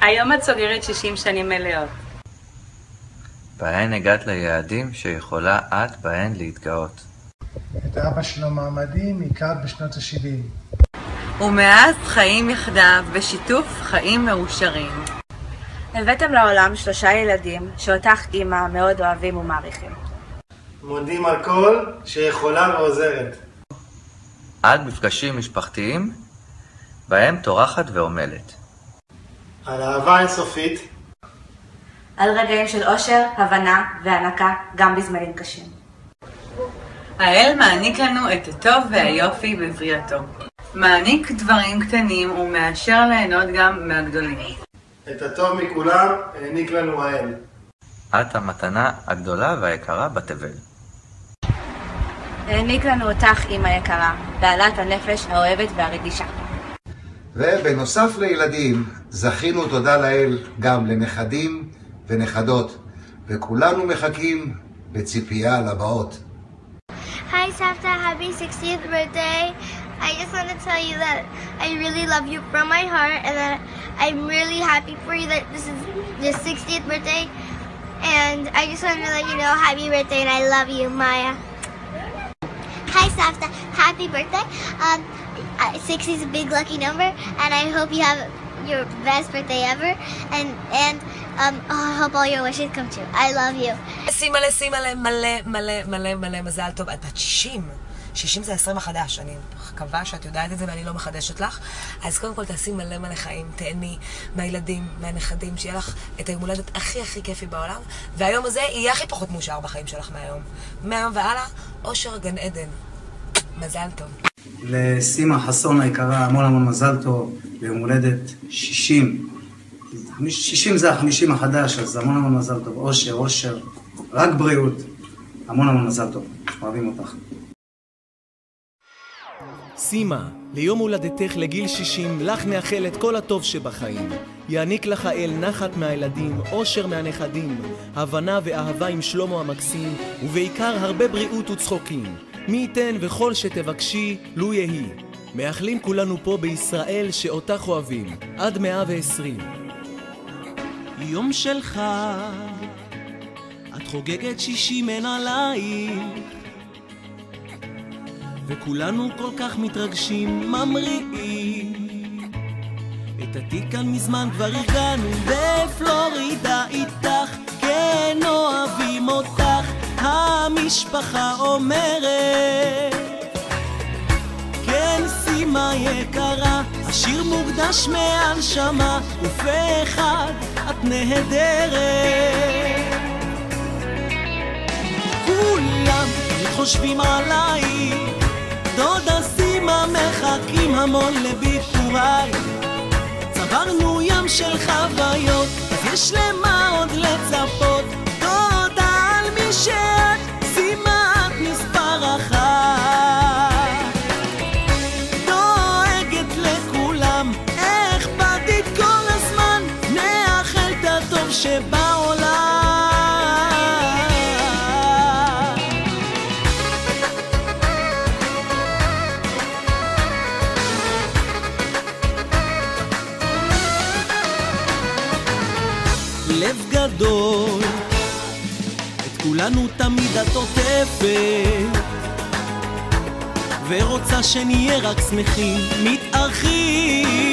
היום את סוגרת 60 שנים מלאות. בהן הגעת ליעדים שיכולה את בהן להתגאות. את אבא שלו מעמדים הכרת בשנות ה-70. ומאז חיים יחדיו בשיתוף חיים מאושרים. הבאתם לעולם 3 ילדים שאותך אמא מאוד אוהבים ומעריכים. מודים על כל שיכולה ועוזרת. עד מפגשים משפחתיים בהם טורחת ועומלת. על אהבה אינסופית. על רגעים של אושר, הבנה והנקה גם בזמנים קשים. האל מעניק לנו את הטוב והיופי בבריאתו. מעניק דברים קטנים ומאשר ליהנות גם מהגדולים. את הטוב מכולם העניק לנו האל. את המתנה הגדולה והיקרה בתבל. העניק לנו אותך אמא יקרה, בעלת הנפש האוהבת והרגישה. ובנוסף לילדים זכינו תודה לאל גם לנכדים ונכדות, וכולנו מחכים בציפייה לבאות. Hi Savta, happy 60th birthday. I just want to tell you that I really love you from my heart and that I'm really happy for you that this is your 60th birthday. And I just want to let you know happy birthday and I love you, Maya. Hi Savta, happy birthday. 60 is a big lucky number and I hope you have your best birthday ever and I hope all your wishes come true. I love you. שימה מלא מזל טוב. את בת 60. 60 זה 20 החדש. אני מקווה שאת יודעת את זה ואני לא מחדשת לך. אז קודם כל תעשי מלא חיים. תהני מהילדים, מהנכדים, שיהיה לך את היום הולדת הכי כיפי בעולם. והיום הזה יהיה הכי פחות מאושר בחיים שלך מהיום. מהיום והלאה, אושר גן עדן. מזל טוב. לסימה חסון היקרה, המון מזל טוב, ליום הולדת 60. 60 זה ה-50 החדש, אז המון מזל טוב. אושר, רק בריאות. המון מזל טוב. אוהבים אותך. סימה, ליום הולדתך לגיל 60, לך נאחל את כל הטוב שבחיים. יעניק לך האל נחת מהילדים, אושר מהנכדים, הבנה ואהבה עם שלמה המקסים, ובעיקר הרבה בריאות וצחוקים. מי ייתן וכל שתבקשי, לו יהי. מאחלים כולנו פה בישראל שאותך אוהבים. עד 120. יום שלך, את חוגגת 60 אין עלייך, וכולנו כל כך מתרגשים, ממריאים. את עתיד כאן מזמן כבר הגענו, בפלורידה איתך, כן אוהבים אותך, המשפחה אומרת. כן סימה יקרה, השיר מוקדש מהנשמה, ופה אחד את נהדרת. כולם חושבים עליי, דודה סימה מחכים המון לביקוריי. צברנו ים של חוויות, אז יש למה עוד לצפות. תודה על מי שאת, סימה את מספר אחת. דואגת לכולם, אכפתית כל הזמן, נאחל את הטוב שבעולם. לב גדול, את כולנו תמיד את עוטפת, ורוצה שנהיה רק שמחים, מתארחים,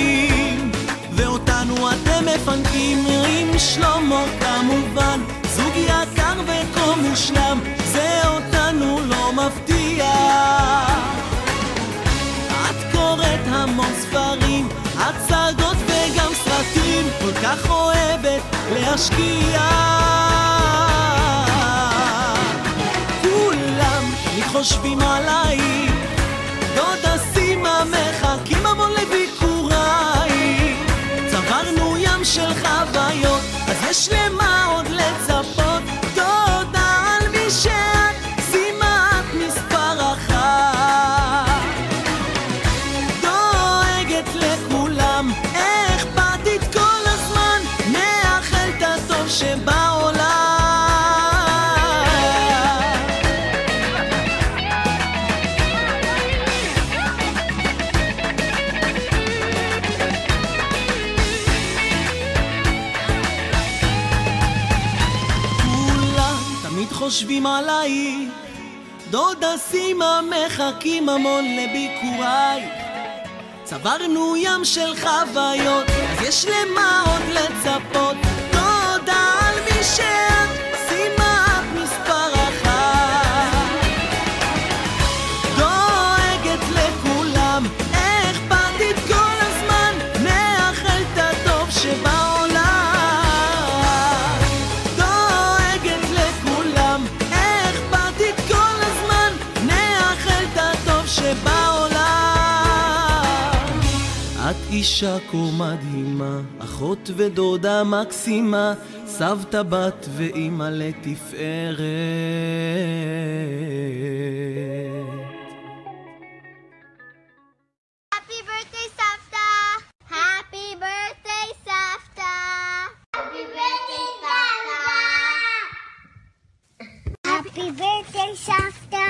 ואותנו אתם מפנקים עם שלמה כמובן, זוג יקר וכה מושלם, זה אותנו לא מפתיע. את קוראת המון ספרים, הצגות וגם סרטים, כל כך אוהבת להשקיע. כולם חושבים עליי, דודה סימה מחכים המון לביקוריי. צברנו ים של חוויות, אז יש למה עוד לצפות. תודה על מי שאת, סימה את מספר אחת. דואגת לכולם, אכפתית כל הזמן, נאחל את הטוב שבעולם. חושבים עליי, דודה סימה מחכים המון לביקוריי. צברנו ים של חוויות, אז יש למה עוד לצפות. תודה על מי שאת, סימה את מספר אחת. דואגת לכולם, אכפתית כל הזמן, מאחל את הטוב שבעולם. דואגת לכולם, אכפתית כל הזמן, מאחל את הטוב שבעולם. את אישה כה מדהימה, אחות ודודה מקסימה, סבתא בת ואימא לתפארת. Happy birthday, Savta! Happy birthday, Savta! Happy birthday, Savta! Happy birthday, Savta!